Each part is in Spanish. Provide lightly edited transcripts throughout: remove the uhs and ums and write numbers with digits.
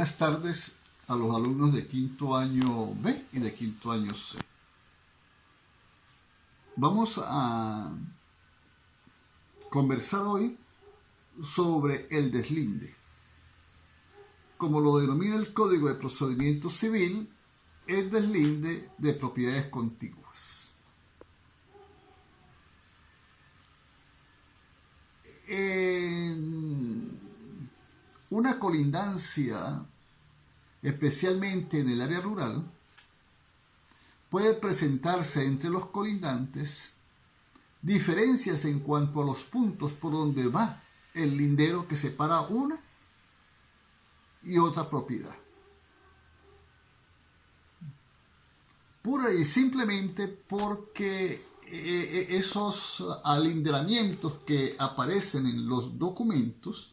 Buenas tardes a los alumnos de quinto año B y de quinto año C. Vamos a conversar hoy sobre el deslinde. Como lo denomina el Código de Procedimiento Civil, es deslinde de propiedades contiguas. En una colindancia, especialmente en el área rural, puede presentarse entre los colindantes diferencias en cuanto a los puntos por donde va el lindero que separa una y otra propiedad. Pura y simplemente porque esos alinderamientos que aparecen en los documentos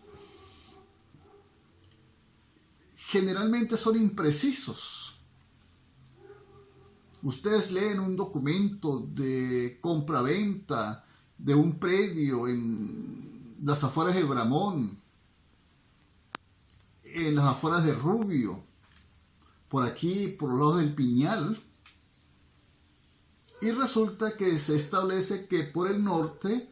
generalmente son imprecisos. Ustedes leen un documento de compraventa de un predio en las afueras de Bramón, en las afueras de Rubio, por aquí, por los lados del Piñal, y resulta que se establece que por el norte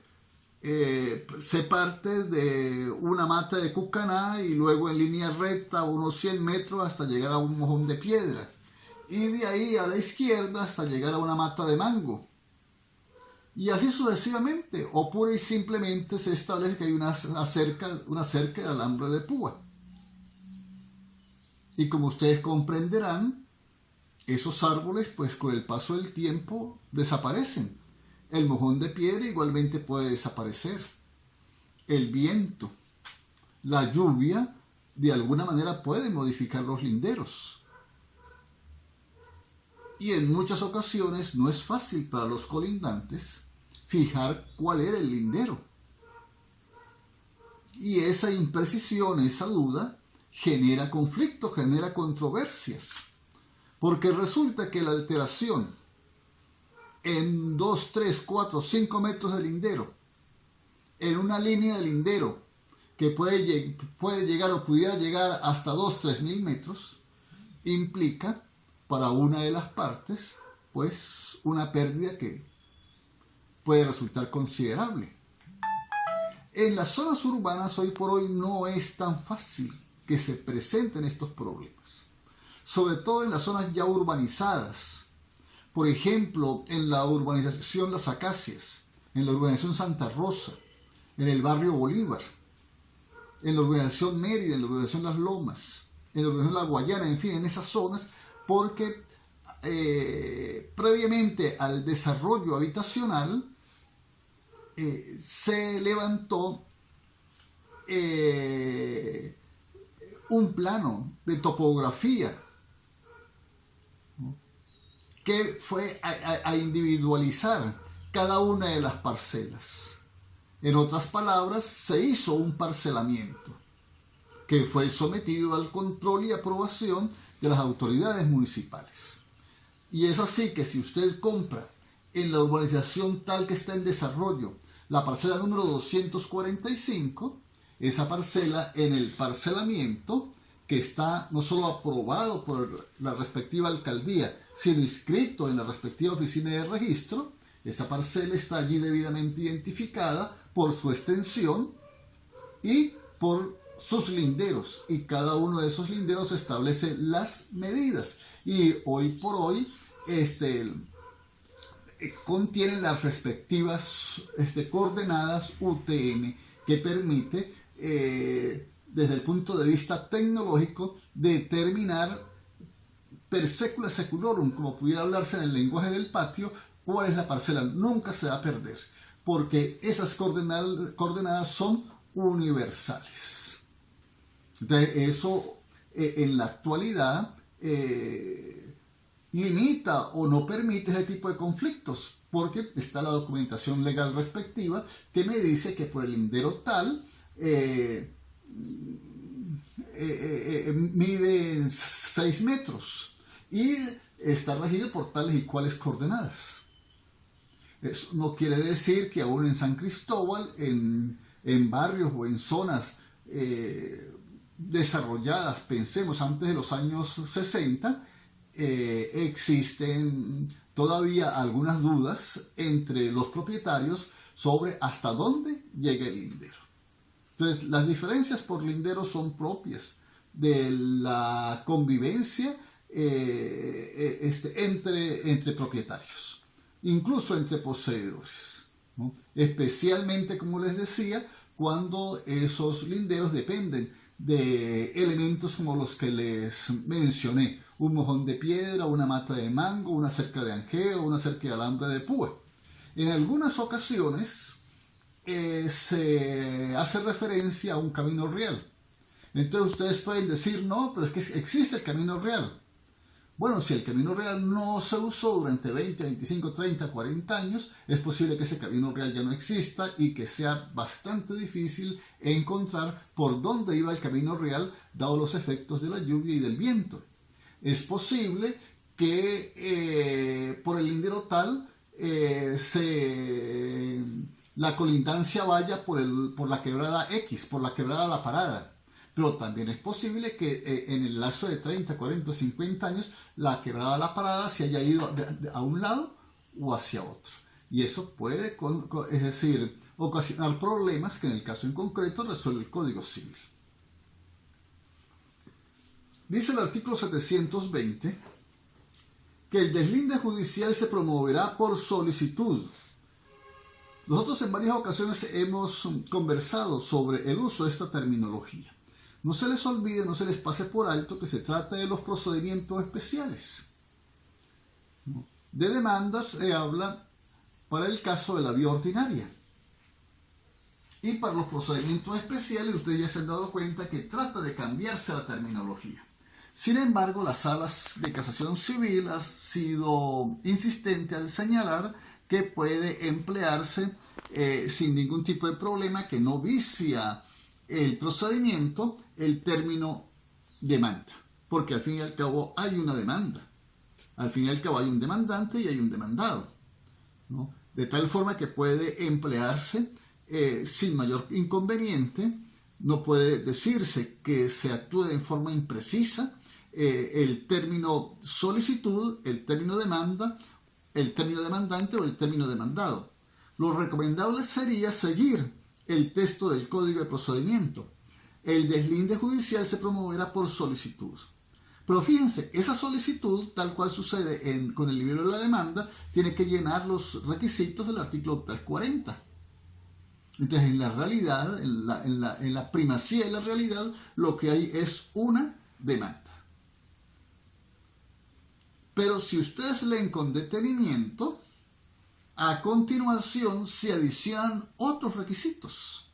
se parte de una mata de cucaná y luego en línea recta unos 100 metros hasta llegar a un mojón de piedra, y de ahí a la izquierda hasta llegar a una mata de mango, y así sucesivamente, o pura y simplemente se establece que hay una cerca de alambre de púa. Y como ustedes comprenderán, esos árboles, pues con el paso del tiempo, desaparecen. El mojón de piedra igualmente puede desaparecer. El viento, la lluvia, de alguna manera puede modificar los linderos. Y en muchas ocasiones no es fácil para los colindantes fijar cuál era el lindero. Y esa imprecisión, esa duda, genera conflicto, genera controversias. Porque resulta que la alteración en 2, 3, 4, 5 metros de lindero, en una línea de lindero que puede llegar o pudiera llegar hasta 2, 3 mil metros, implica para una de las partes, pues, una pérdida que puede resultar considerable. En las zonas urbanas hoy por hoy no es tan fácil que se presenten estos problemas, sobre todo en las zonas ya urbanizadas. Por ejemplo, en la urbanización Las Acacias, en la urbanización Santa Rosa, en el barrio Bolívar, en la urbanización Mérida, en la urbanización Las Lomas, en la urbanización La Guayana, en fin, en esas zonas, porque previamente al desarrollo habitacional se levantó un plano de topografía que fue a individualizar cada una de las parcelas. En otras palabras, se hizo un parcelamiento que fue sometido al control y aprobación de las autoridades municipales. Y es así que si usted compra en la urbanización tal que está en desarrollo la parcela número 245, esa parcela en el parcelamiento, que está no solo aprobado por la respectiva alcaldía, sino inscrito en la respectiva oficina de registro, esa parcela está allí debidamente identificada por su extensión y por sus linderos, y cada uno de esos linderos establece las medidas, y hoy por hoy contienen las respectivas coordenadas UTM que permite desde el punto de vista tecnológico determinar per secula seculorum, como pudiera hablarse en el lenguaje del patio, cuál es la parcela. Nunca se va a perder, porque esas coordenadas son universales. Entonces eso en la actualidad limita o no permite ese tipo de conflictos, porque está la documentación legal respectiva que me dice que por el lindero tal mide 6 metros y está regido por tales y cuales coordenadas. Eso no quiere decir que aún en San Cristóbal, en barrios o en zonas desarrolladas, pensemos, antes de los años 60, existen todavía algunas dudas entre los propietarios sobre hasta dónde llega el lindero. Entonces, las diferencias por lindero son propias de la convivencia entre propietarios, incluso entre poseedores, ¿no? Especialmente, como les decía, cuando esos linderos dependen de elementos como los que les mencioné: un mojón de piedra, una mata de mango, una cerca de anjeo, una cerca de alambre de púa. En algunas ocasiones se hace referencia a un camino real. Entonces ustedes pueden decir: no, pero es que existe el camino real. Bueno, si el camino real no se usó durante 20, 25, 30, 40 años, es posible que ese camino real ya no exista y que sea bastante difícil encontrar por dónde iba el camino real, dado los efectos de la lluvia y del viento. Es posible que por el lindero tal la colindancia vaya por la quebrada X, por la quebrada La Parada. Pero también es posible que en el lapso de 30, 40, 50 años la quebrada La Parada se haya ido a un lado o hacia otro. Y eso puede, es decir, ocasionar problemas que en el caso en concreto resuelve el Código Civil. Dice el artículo 720 que el deslinde judicial se promoverá por solicitud. Nosotros en varias ocasiones hemos conversado sobre el uso de esta terminología. No se les olvide, no se les pase por alto que se trata de los procedimientos especiales. De demandas se habla para el caso de la vía ordinaria. Y para los procedimientos especiales, ustedes ya se han dado cuenta que trata de cambiarse la terminología. Sin embargo, las salas de casación civil han sido insistentes al señalar que puede emplearse sin ningún tipo de problema, que no vicia el procedimiento, el término demanda, porque al fin y al cabo hay una demanda, al fin y al cabo hay un demandante y hay un demandado, ¿no? De tal forma que puede emplearse sin mayor inconveniente. No puede decirse que se actúe en forma imprecisa. El término solicitud, el término demanda, el término demandante o el término demandado. Lo recomendable sería seguir el texto del Código de Procedimiento. El deslinde judicial se promoverá por solicitud. Pero fíjense, esa solicitud, tal cual sucede con el libro de la demanda, tiene que llenar los requisitos del artículo 340. Entonces, en la realidad, en la primacía de la realidad, lo que hay es una demanda. Pero si ustedes leen con detenimiento, a continuación se adicionan otros requisitos.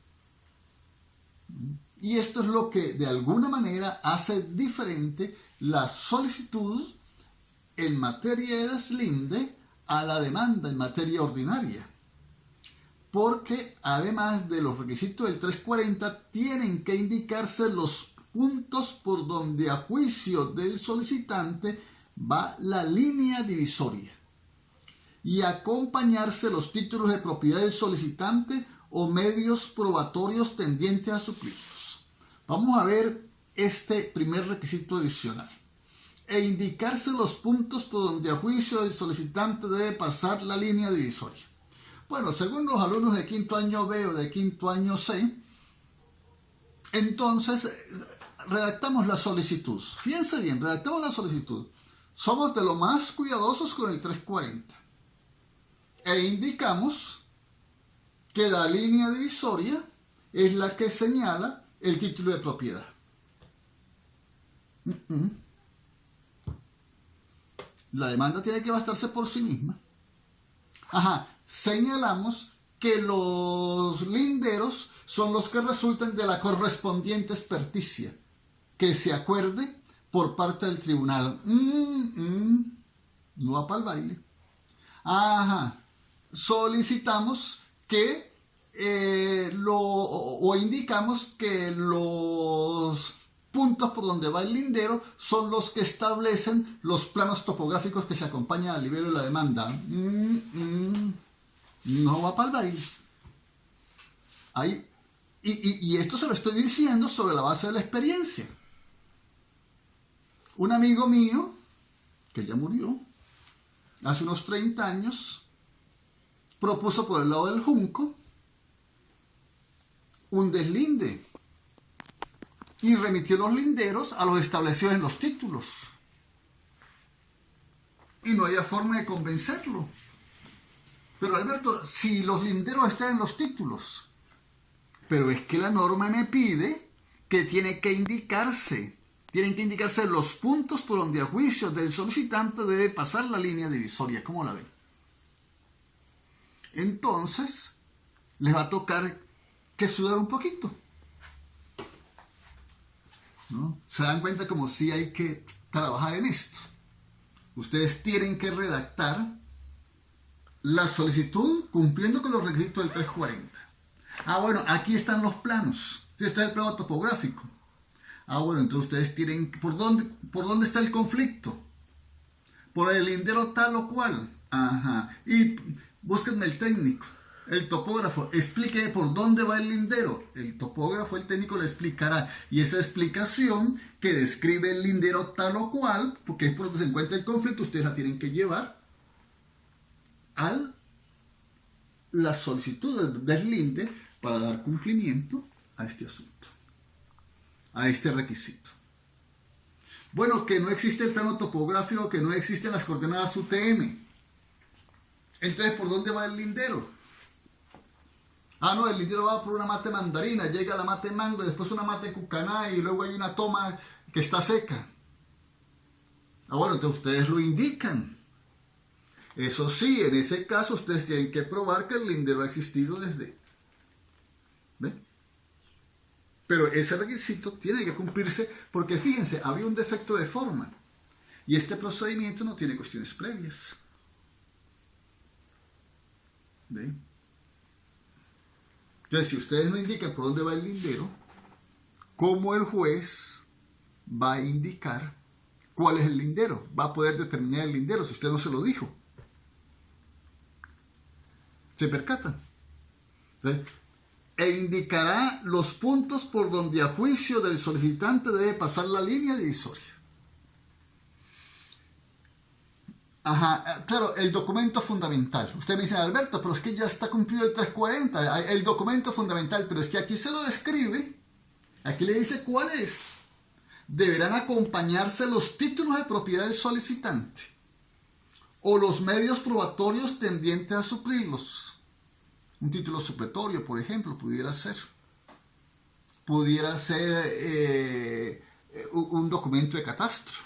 Y esto es lo que de alguna manera hace diferente la solicitud en materia de deslinde a la demanda en materia ordinaria. Porque además de los requisitos del 340, tienen que indicarse los puntos por donde a juicio del solicitante va la línea divisoria, y acompañarse los títulos de propiedad del solicitante o medios probatorios tendientes a suplirlos. Vamos a ver este primer requisito adicional. E indicarse los puntos por donde a juicio del solicitante debe pasar la línea divisoria. Bueno, según los alumnos de quinto año B o de quinto año C, entonces redactamos la solicitud. Fíjense bien, redactamos la solicitud. Somos de lo más cuidadosos con el 340. E indicamos que la línea divisoria es la que señala el título de propiedad. La demanda tiene que bastarse por sí misma. Señalamos que los linderos son los que resultan de la correspondiente experticia que se acuerde por parte del tribunal. No va para el baile. Solicitamos que o indicamos que los puntos por donde va el lindero son los que establecen los planos topográficos que se acompañan al libelo de la demanda. No va para el baile. Hay Y esto se lo estoy diciendo sobre la base de la experiencia. Un amigo mío, que ya murió, hace unos 30 años, propuso por el lado del Junco un deslinde y remitió los linderos a los establecidos en los títulos. Y no había forma de convencerlo. Pero Alberto, si los linderos están en los títulos, pero es que la norma me pide que tienen que indicarse los puntos por donde a juicio del solicitante debe pasar la línea divisoria. ¿Cómo la ven? Entonces, les va a tocar que sudar un poquito, ¿no? Se dan cuenta como si hay que trabajar en esto. Ustedes tienen que redactar la solicitud cumpliendo con los requisitos del 340. Bueno, aquí están los planos. Sí, está el plano topográfico. Bueno, entonces ustedes tienen... ¿Por dónde está el conflicto? Por el lindero tal o cual. Y búsquenme el técnico, el topógrafo. Explique por dónde va el lindero. El topógrafo, el técnico le explicará. Y esa explicación que describe el lindero tal o cual, porque es por donde se encuentra el conflicto, ustedes la tienen que llevar a la solicitud de deslinde para dar cumplimiento a este asunto, a este requisito. Bueno, que no existe el plano topográfico, que no existen las coordenadas UTM. Entonces, ¿por dónde va el lindero? No, el lindero va por una mate mandarina, llega a la mate mango, después una mate cucaná y luego hay una toma que está seca. Bueno, entonces ustedes lo indican. Eso sí, en ese caso ustedes tienen que probar que el lindero ha existido desde... ¿Ven? Pero ese requisito tiene que cumplirse porque fíjense, había un defecto de forma y este procedimiento no tiene cuestiones previas. ¿Ven? Entonces, si ustedes no indican por dónde va el lindero, ¿cómo el juez va a indicar cuál es el lindero? Va a poder determinar el lindero si usted no se lo dijo. ¿Se percatan? ¿Sí? E indicará los puntos por donde a juicio del solicitante debe pasar la línea divisoria. Claro, el documento fundamental. Usted me dice, Alberto, pero es que ya está cumplido el 340, el documento fundamental, pero es que aquí se lo describe, aquí le dice cuál es. Deberán acompañarse los títulos de propiedad del solicitante o los medios probatorios tendientes a suplirlos. Un título supletorio, por ejemplo, pudiera ser. Pudiera ser un documento de catastro.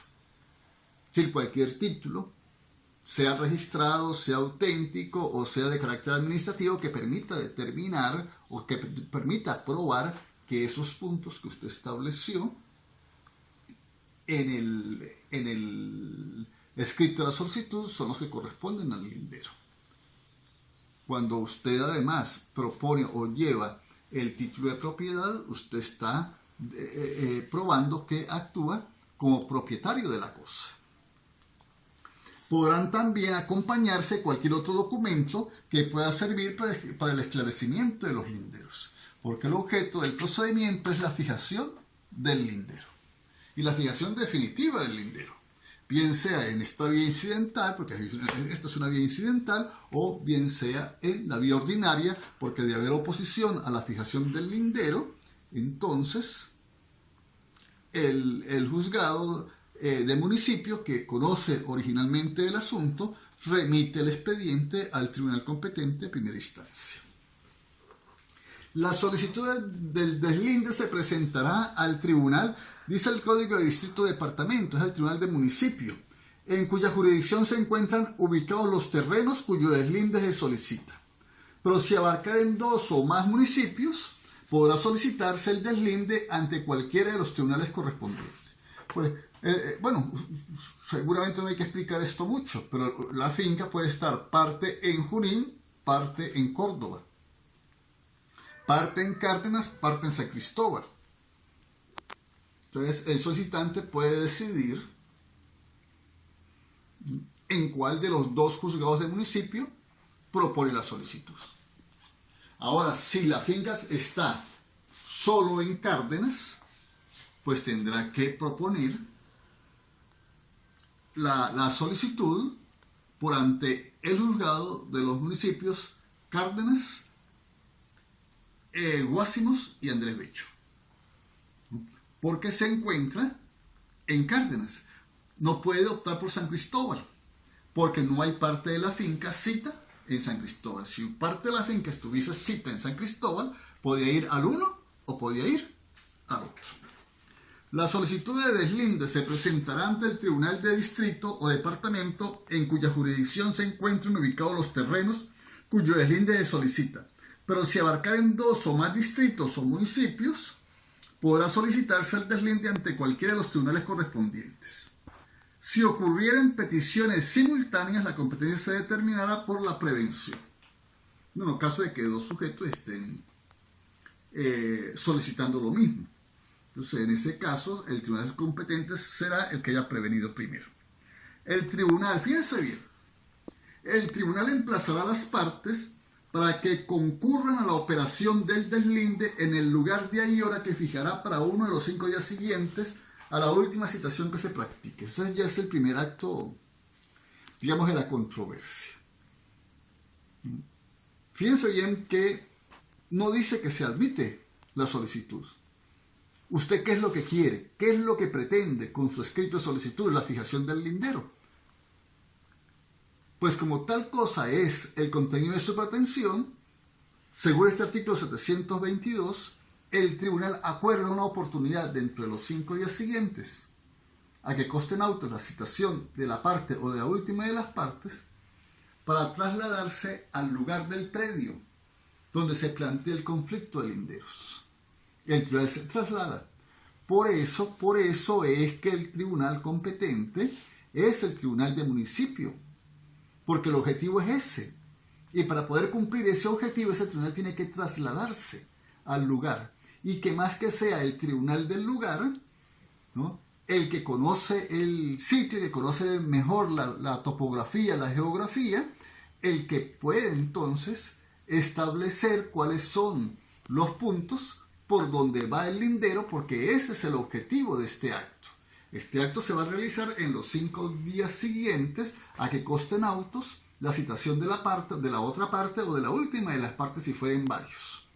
Es decir, cualquier título, sea registrado, sea auténtico o sea de carácter administrativo, que permita determinar o que permita probar que esos puntos que usted estableció en el escrito de la solicitud son los que corresponden al lindero. Cuando usted además propone o lleva el título de propiedad, usted está probando que actúa como propietario de la cosa. Podrán también acompañarse cualquier otro documento que pueda servir para el esclarecimiento de los linderos, porque el objeto del procedimiento es la fijación del lindero y la fijación definitiva del lindero, bien sea en esta vía incidental, porque esta es una vía incidental, o bien sea en la vía ordinaria, porque de haber oposición a la fijación del lindero, entonces el juzgado de municipio, que conoce originalmente el asunto, remite el expediente al tribunal competente de primera instancia. La solicitud del deslinde se presentará al tribunal, dice el Código de Distrito de Departamento, es el tribunal de municipio, en cuya jurisdicción se encuentran ubicados los terrenos cuyo deslinde se solicita. Pero si abarcaren 2 o más municipios, podrá solicitarse el deslinde ante cualquiera de los tribunales correspondientes. Pues, bueno, seguramente no hay que explicar esto mucho, pero la finca puede estar parte en Junín, parte en Córdoba, parte en Cárdenas, parte en San Cristóbal. Entonces, el solicitante puede decidir en cuál de los 2 juzgados del municipio propone la solicitud. Ahora, si la finca está solo en Cárdenas, pues tendrá que proponer la solicitud por ante el juzgado de los municipios Cárdenas, Guásimos y Andrés Bello, porque se encuentra en Cárdenas. No puede optar por San Cristóbal, porque no hay parte de la finca cita en San Cristóbal. Si parte de la finca estuviese cita en San Cristóbal, podía ir al uno o podía ir al otro. La solicitud de deslinde se presentará ante el Tribunal de Distrito o Departamento en cuya jurisdicción se encuentren ubicados los terrenos cuyo deslinde se solicita. Pero si abarcaren 2 o más distritos o municipios, podrá solicitarse el deslinde ante cualquiera de los tribunales correspondientes. Si ocurrieren peticiones simultáneas, la competencia se determinará por la prevención. Bueno, en caso de que 2 sujetos estén solicitando lo mismo. Entonces, en ese caso, el tribunal competente será el que haya prevenido primero. El tribunal, fíjense bien, el tribunal emplazará a las partes para que concurran a la operación del deslinde en el lugar, día y hora que fijará para uno de los 5 días siguientes a la última citación que se practique. Ese ya es el primer acto, digamos, de la controversia. Fíjense bien que no dice que se admite la solicitud. ¿Usted qué es lo que quiere? ¿Qué es lo que pretende con su escrito de solicitud, la fijación del lindero? Pues como tal cosa es el contenido de su pretensión, según este artículo 722, el tribunal acuerda una oportunidad dentro de los 5 días siguientes a que conste en auto la citación de la parte o de la última de las partes para trasladarse al lugar del predio donde se plantea el conflicto de linderos. El tribunal se traslada. Por eso es que el tribunal competente es el tribunal de municipio, porque el objetivo es ese. Y para poder cumplir ese objetivo, ese tribunal tiene que trasladarse al lugar. Y que más que sea el tribunal del lugar, ¿no?, el que conoce el sitio y que conoce mejor la topografía, la geografía, el que puede entonces establecer cuáles son los puntos por donde va el lindero, porque ese es el objetivo de este acto. Este acto se va a realizar en los 5 días siguientes a que consten autos la citación de la otra parte o de la última de las partes si fueren varios.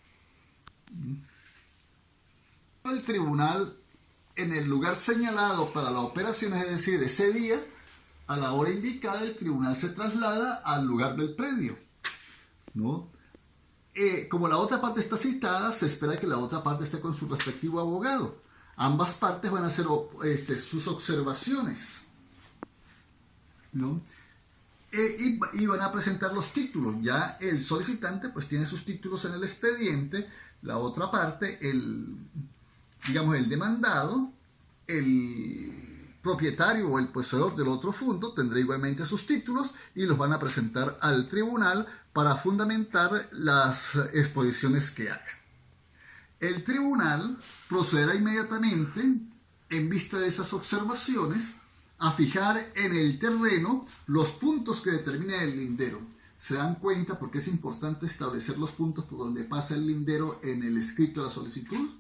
El tribunal en el lugar señalado para la operación, es decir, ese día, a la hora indicada, el tribunal se traslada al lugar del predio, ¿no? Como la otra parte está citada, se espera que la otra parte esté con su respectivo abogado. Ambas partes van a hacer sus observaciones, ¿no? Y van a presentar los títulos. Ya el solicitante pues tiene sus títulos en el expediente. La otra parte, el demandado, el propietario o el poseedor del otro fondo tendrá igualmente sus títulos y los van a presentar al tribunal para fundamentar las exposiciones que hagan. El tribunal procederá inmediatamente, en vista de esas observaciones, a fijar en el terreno los puntos que determina el lindero. ¿Se dan cuenta por qué es importante establecer los puntos por donde pasa el lindero en el escrito de la solicitud?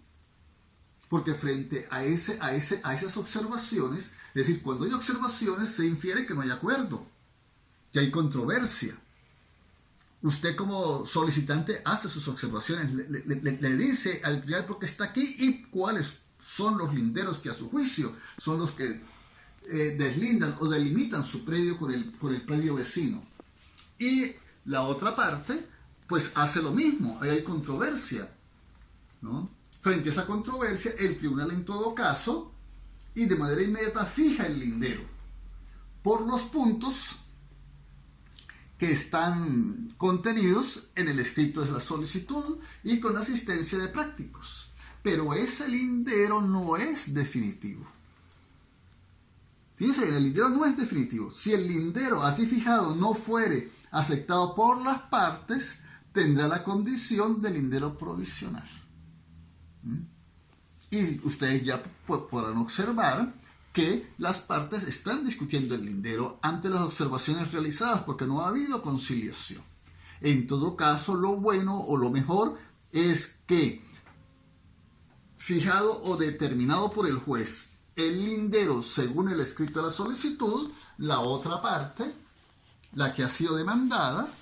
Porque frente a esas observaciones, es decir, cuando hay observaciones se infiere que no hay acuerdo, que hay controversia. Usted como solicitante hace sus observaciones, le dice al tribunal por qué está aquí y cuáles son los linderos que a su juicio son los que deslindan o delimitan su predio con el predio vecino. Y la otra parte pues hace lo mismo, ahí hay controversia, ¿no? Frente a esa controversia, el tribunal en todo caso y de manera inmediata fija el lindero por los puntos que están contenidos en el escrito de la solicitud y con asistencia de prácticos. Pero ese lindero no es definitivo. Fíjense, el lindero no es definitivo. Si el lindero así fijado no fuere aceptado por las partes, tendrá la condición de lindero provisional. Y ustedes ya podrán observar que las partes están discutiendo el lindero ante las observaciones realizadas porque no ha habido conciliación. En todo caso, lo bueno o lo mejor es que fijado o determinado por el juez el lindero según el escrito de la solicitud, la otra parte, la que ha sido demandada,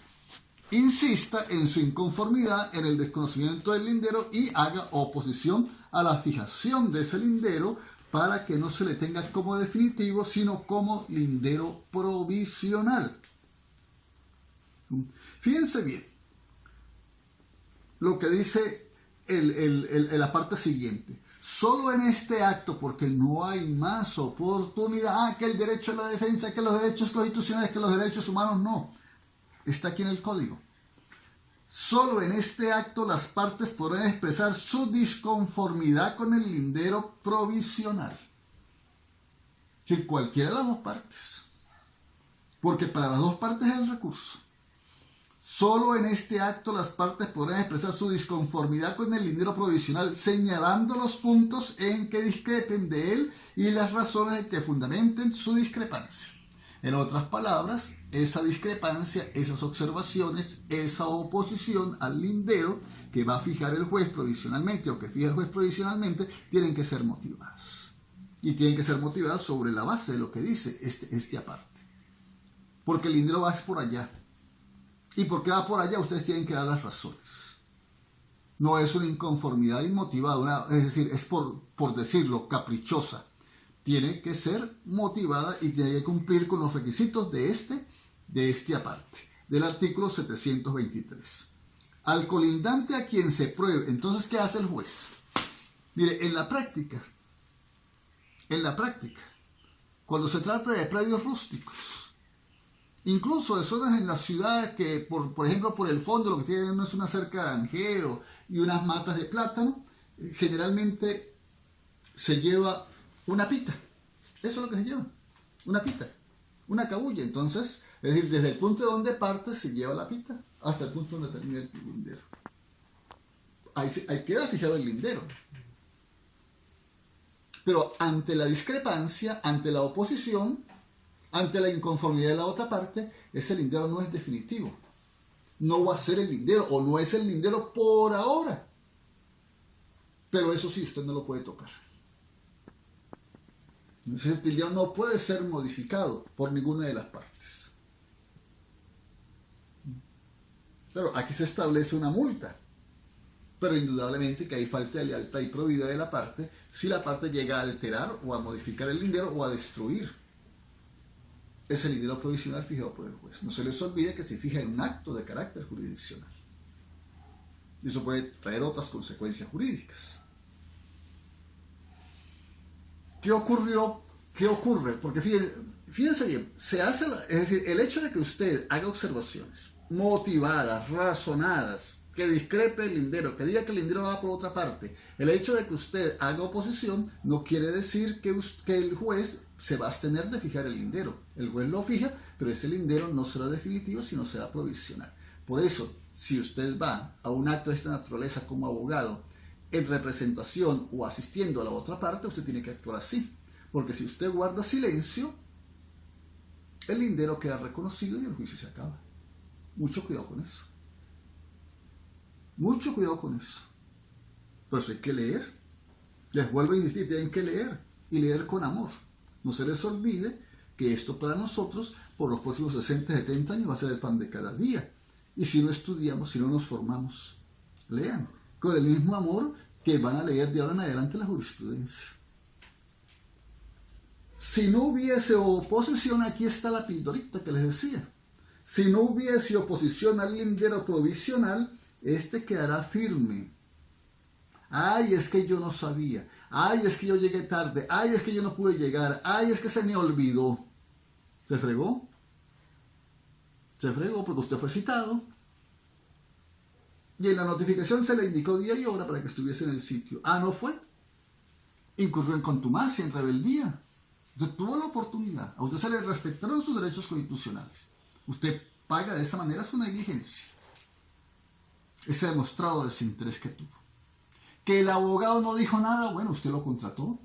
insista en su inconformidad en el desconocimiento del lindero y haga oposición a la fijación de ese lindero para que no se le tenga como definitivo, sino como lindero provisional. Fíjense bien lo que dice la parte siguiente. Solo en este acto, porque no hay más oportunidad, que el derecho a la defensa, que los derechos constitucionales, que los derechos humanos, no. Está aquí en el código. Solo en este acto las partes podrán expresar su disconformidad con el lindero provisional. Si cualquiera de las dos partes. Porque para las dos partes es el recurso. Solo en este acto las partes podrán expresar su disconformidad con el lindero provisional, señalando los puntos en que discrepen de él y las razones que fundamenten su discrepancia. En otras palabras, esa discrepancia, esas observaciones, esa oposición al lindero que va a fijar el juez provisionalmente o que fija el juez provisionalmente, tienen que ser motivadas. Y tienen que ser motivadas sobre la base de lo que dice este aparte. Porque el lindero va por allá. ¿Y por qué va por allá? Ustedes tienen que dar las razones. No es una inconformidad inmotivada, es decir, es por decirlo, caprichosa. Tiene que ser motivada y tiene que cumplir con los requisitos de este aparte, del artículo 723. Al colindante a quien se pruebe, entonces, ¿qué hace el juez? Mire, en la práctica, cuando se trata de predios rústicos, incluso de zonas en la ciudad que, por ejemplo, por el fondo lo que tienen es una cerca de anjeo y unas matas de plátano, generalmente se lleva una pita. Eso es lo que se lleva, una pita, una cabulla. Entonces, es decir, desde el punto de donde parte se lleva la pita hasta el punto donde termina el lindero. Ahí queda fijado el lindero. Pero ante la discrepancia, ante la oposición, ante la inconformidad de la otra parte, ese lindero no es definitivo. No va a ser el lindero o no es el lindero por ahora. Pero eso sí, usted no lo puede tocar. Ese lindero no puede ser modificado por ninguna de las partes. Claro, aquí se establece una multa. Pero indudablemente que hay falta de lealtad y probidad de la parte si la parte llega a alterar o a modificar el lindero o a destruir ese lindero provisional fijado por el juez. No se les olvide que se fija en un acto de carácter jurisdiccional. Y eso puede traer otras consecuencias jurídicas. ¿Qué ocurrió? ¿Qué ocurre? Porque fíjense bien, es decir, el hecho de que usted haga observaciones motivadas, razonadas, que discrepe el lindero, que diga que el lindero va por otra parte, el hecho de que usted haga oposición no quiere decir que el juez se va a abstener de fijar el lindero. El juez lo fija, pero ese lindero no será definitivo, sino será provisional. Por eso, si usted va a un acto de esta naturaleza como abogado, en representación o asistiendo a la otra parte, usted tiene que actuar así. Porque si usted guarda silencio, el lindero queda reconocido y el juicio se acaba. Mucho cuidado con eso. Mucho cuidado con eso. Por eso hay que leer. Les vuelvo a insistir, tienen que leer. Y leer con amor. No se les olvide que esto para nosotros, por los próximos 60, 70 años, va a ser el pan de cada día. Y si no estudiamos, si no nos formamos, lean. Con el mismo amor que van a leer de ahora en adelante la jurisprudencia. Si no hubiese oposición, aquí está la pildorita que les decía. Si no hubiese oposición al lindero provisional, este quedará firme. Ay, es que yo no sabía. Ay, es que yo llegué tarde. Ay, es que yo no pude llegar. Ay, es que se me olvidó. ¿Se fregó? Se fregó porque usted fue citado. Y en la notificación se le indicó día y hora para que estuviese en el sitio. Ah, ¿no fue? Incurrió en contumacia, en rebeldía. Usted tuvo la oportunidad. A usted se le respetaron sus derechos constitucionales. Usted paga de esa manera su negligencia. Ese demostrado desinterés que tuvo. Que el abogado no dijo nada, bueno, usted lo contrató.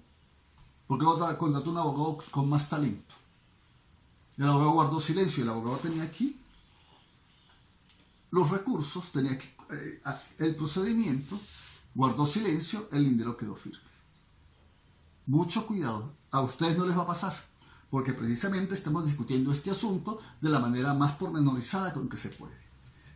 ¿Por qué no contrató un abogado con más talento? El abogado guardó silencio. El abogado tenía aquí los recursos, tenía aquí el procedimiento guardó silencio, el lindero quedó firme. Mucho cuidado, a ustedes no les va a pasar, porque precisamente estamos discutiendo este asunto de la manera más pormenorizada con que se puede.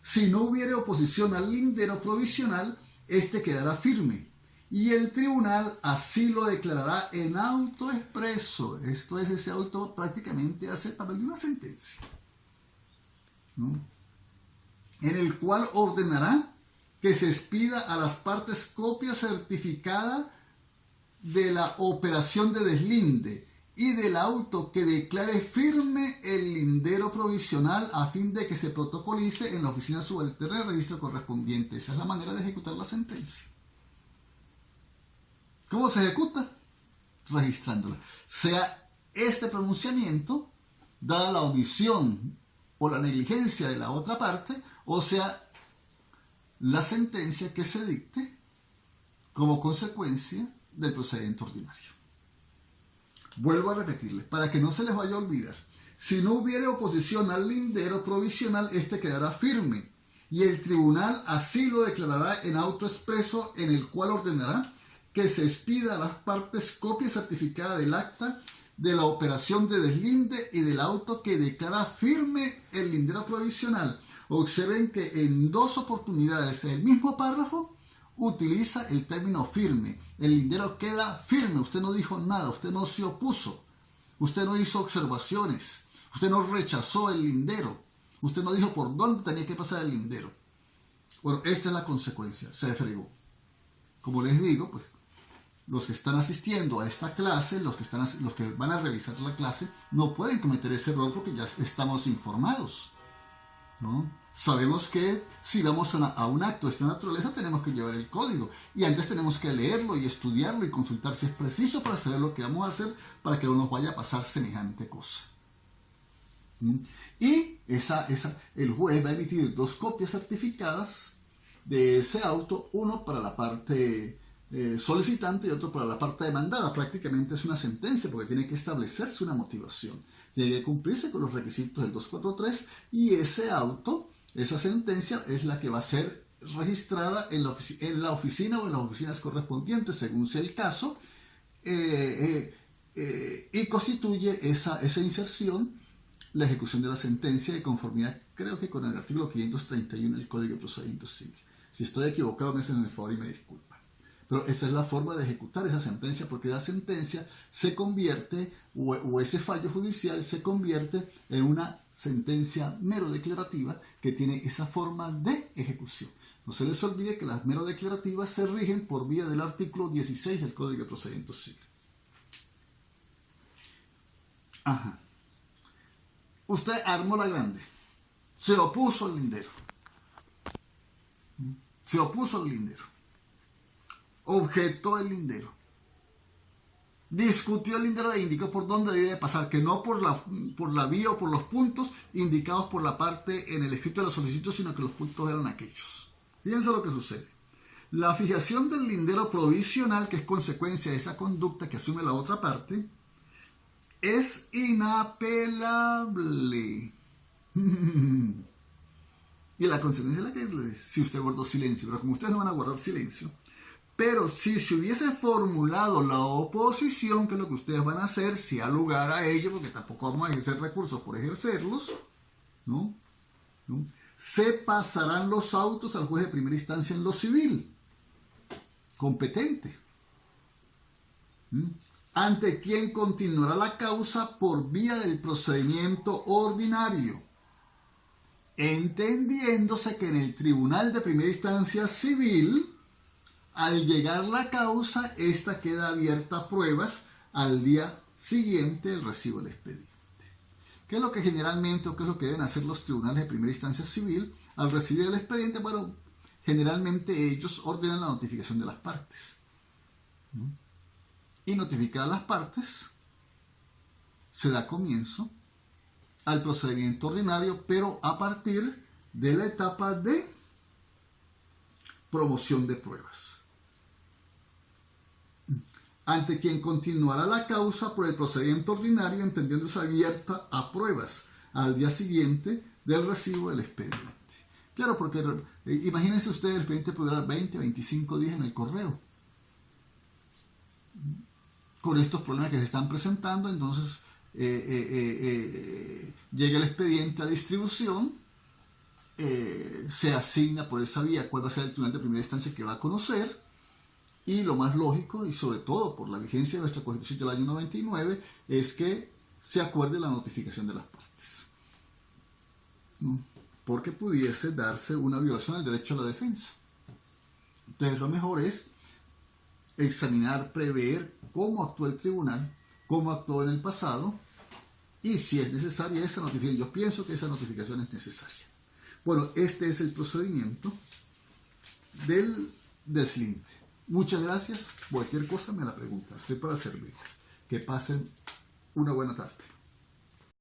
Si no hubiere oposición al lindero provisional, este quedará firme, y el tribunal así lo declarará en auto expreso. Esto es, ese auto prácticamente hace el papel de una sentencia, ¿no? En el cual ordenará que se expida a las partes copia certificada de la operación de deslinde y del auto que declare firme el lindero provisional a fin de que se protocolice en la oficina subalterna el registro correspondiente. Esa es la manera de ejecutar la sentencia. ¿Cómo se ejecuta? Registrándola. Sea este pronunciamiento, dada la omisión o la negligencia de la otra parte, o sea, la sentencia que se dicte como consecuencia del procedimiento ordinario. Vuelvo a repetirles, para que no se les vaya a olvidar. Si no hubiere oposición al lindero provisional, este quedará firme, y el tribunal así lo declarará en auto expreso, en el cual ordenará que se expida a las partes copia certificada del acta de la operación de deslinde y del auto que declara firme el lindero provisional. Observen que en dos oportunidades el mismo párrafo utiliza el término firme. El lindero queda firme. Usted no dijo nada, usted no se opuso, usted no hizo observaciones, usted no rechazó el lindero, usted no dijo por dónde tenía que pasar el lindero. Bueno, esta es la consecuencia, se fregó. Como les digo, pues los que están asistiendo a esta clase, los que van a revisar la clase, no pueden cometer ese error porque ya estamos informados, ¿no? Sabemos que si vamos a un acto de esta naturaleza tenemos que llevar el código y antes tenemos que leerlo y estudiarlo y consultar si es preciso para saber lo que vamos a hacer para que no nos vaya a pasar semejante cosa. Y el juez va a emitir dos copias certificadas de ese auto, uno para la parte solicitante y otro para la parte demandada. Prácticamente es una sentencia porque tiene que establecerse una motivación, tiene que cumplirse con los requisitos del 243 y ese auto, esa sentencia es la que va a ser registrada en la oficina o en las oficinas correspondientes según sea el caso, y constituye esa inserción la ejecución de la sentencia de conformidad, creo que con el artículo 531 del Código de Procedimiento Civil. Si estoy equivocado me hacen el favor y me disculpan. Pero esa es la forma de ejecutar esa sentencia, porque la sentencia se convierte, o ese fallo judicial se convierte en una sentencia mero declarativa que tiene esa forma de ejecución. No se les olvide que las mero declarativas se rigen por vía del artículo 16 del Código de Procedimiento Civil. Ajá. Usted armó la grande, se opuso al lindero, objetó el lindero, discutió el lindero e indicó por dónde debe pasar, que no por la vía o por los puntos indicados por la parte en el escrito de la solicitud, sino que los puntos eran aquellos. Fíjense lo que sucede. La fijación del lindero provisional, que es consecuencia de esa conducta que asume la otra parte, es inapelable. Y la consecuencia es la que les dice, si usted guardó silencio, pero como ustedes no van a guardar silencio, pero si se hubiese formulado la oposición, que es lo que ustedes van a hacer, si ha lugar a ello, porque tampoco vamos a ejercer recursos por ejercerlos, ¿no? Se pasarán los autos al juez de primera instancia en lo civil, competente, ante quien continuará la causa por vía del procedimiento ordinario, entendiéndose que en el tribunal de primera instancia civil, al llegar la causa, esta queda abierta a pruebas al día siguiente del recibo del expediente. ¿Qué es lo que generalmente, o qué es lo que deben hacer los tribunales de primera instancia civil al recibir el expediente? Bueno, generalmente ellos ordenan la notificación de las partes. Y notificadas las partes, se da comienzo al procedimiento ordinario, pero a partir de la etapa de promoción de pruebas, ante quien continuará la causa por el procedimiento ordinario, entendiéndose abierta a pruebas al día siguiente del recibo del expediente. Claro, porque imagínense ustedes, el expediente puede durar 20, 25 días en el correo. Con estos problemas que se están presentando, entonces llega el expediente a distribución, se asigna por esa vía cuál va a ser el tribunal de primera instancia que va a conocer, y lo más lógico, y sobre todo por la vigencia de nuestra Constitución del año 99, es que se acuerde la notificación de las partes. Porque pudiese darse una violación al derecho a la defensa. Entonces lo mejor es examinar, prever cómo actuó el tribunal, cómo actuó en el pasado, y si es necesaria esa notificación. Yo pienso que esa notificación es necesaria. Bueno, este es el procedimiento del deslinde. Muchas gracias. Cualquier cosa me la pregunta. Estoy para servirles. Que pasen una buena tarde.